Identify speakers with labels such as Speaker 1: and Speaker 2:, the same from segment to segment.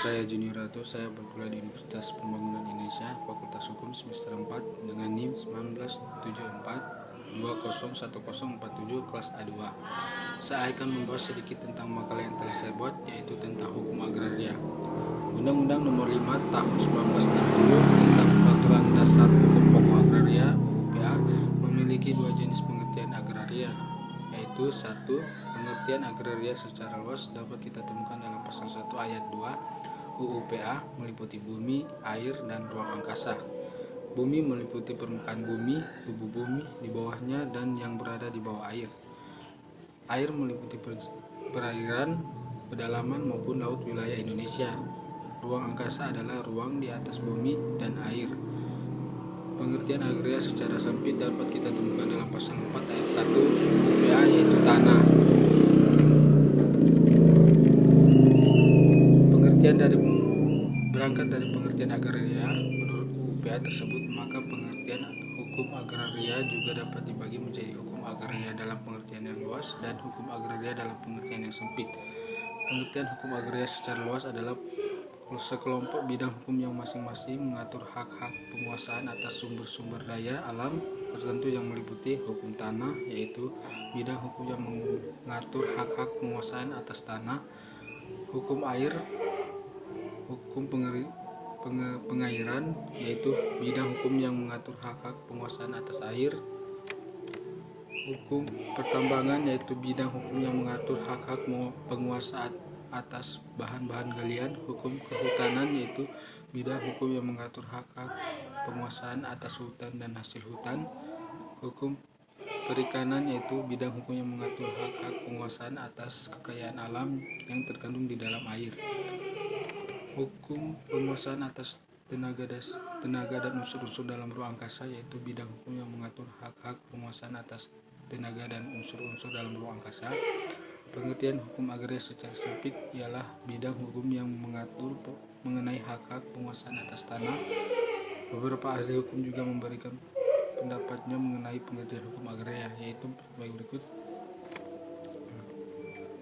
Speaker 1: saya Junior saya berkuliah di Universitas Pembangunan Indonesia, Fakultas Hukum semester 4 dengan NIM 1974201047 kelas A2. Saya akan membahas sedikit tentang makalah yang telah saya buat, yaitu tentang hukum agraria. Undang-Undang Nomor 5 Tahun 1960 tentang Peraturan Dasar Hukum Pokok Agraria (UPA) memiliki dua jenis pengertian agraria, yaitu 1. Pengertian agraria secara luas dapat kita temukan dalam pasal 1 ayat 2 UUPA meliputi bumi, air, dan ruang angkasa. Bumi meliputi permukaan bumi, tubuh bumi di bawahnya, dan yang berada di bawah air. Air meliputi perairan, pedalaman maupun laut wilayah Indonesia. Ruang angkasa adalah ruang di atas bumi dan air. Pengertian agraria secara sempit dapat kita temukan dalam pasal 4 ayat 1 UPA, yaitu tanah. Berangkat dari pengertian agraria menurut UPA tersebut, maka pengertian hukum agraria juga dapat dibagi menjadi hukum agraria dalam pengertian yang luas dan hukum agraria dalam pengertian yang sempit. Pengertian hukum agraria secara luas adalah sekelompok bidang hukum yang masing-masing mengatur hak-hak penguasaan atas sumber-sumber daya alam tertentu yang meliputi hukum tanah, yaitu bidang hukum yang mengatur hak-hak penguasaan atas tanah, hukum air, hukum pengairan, yaitu bidang hukum yang mengatur hak-hak penguasaan atas air, hukum pertambangan, yaitu bidang hukum yang mengatur hak-hak penguasaan atas bahan-bahan galian, hukum kehutanan, yaitu bidang hukum yang mengatur hak-hak penguasaan atas hutan dan hasil hutan, hukum perikanan, yaitu bidang hukum yang mengatur hak-hak penguasaan atas kekayaan alam yang terkandung di dalam air, hukum penguasaan atas tenaga dan unsur-unsur dalam ruang angkasa, yaitu bidang hukum yang mengatur hak-hak penguasaan atas tenaga dan unsur-unsur dalam ruang angkasa. Pengertian hukum agraria secara sempit ialah bidang hukum yang mengatur mengenai hak-hak penguasaan atas tanah. Beberapa ahli hukum juga memberikan pendapatnya mengenai pengertian hukum agraria, yaitu berikut.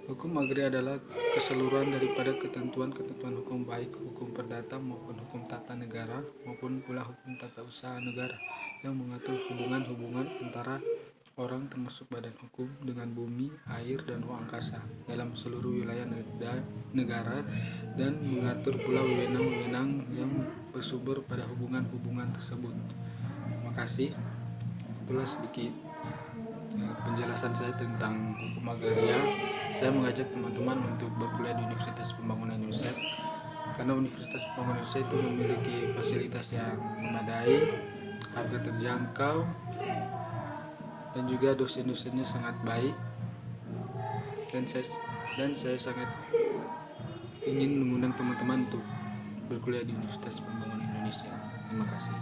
Speaker 1: Hukum agraria adalah keseluruhan daripada ketentuan-ketentuan hukum, baik hukum perdata maupun hukum tata negara, maupun pula hukum tata usaha negara, yang mengatur hubungan-hubungan antara orang termasuk badan hukum dengan bumi, air, dan ruang angkasa dalam seluruh wilayah negara, dan mengatur pula wewenang-wewenang yang bersumber pada hubungan-hubungan tersebut. Terima kasih. Itulah sedikit penjelasan saya tentang hukum agraria. Saya mengajak teman-teman untuk berkuliah di Universitas Pembangunan Indonesia, karena Universitas Pembangunan Indonesia itu memiliki fasilitas yang memadai, harga terjangkau, dan juga dosen-dosennya sangat baik, dan saya sangat ingin mengundang teman-teman untuk berkuliah di Universitas Pembangunan Indonesia. Terima kasih.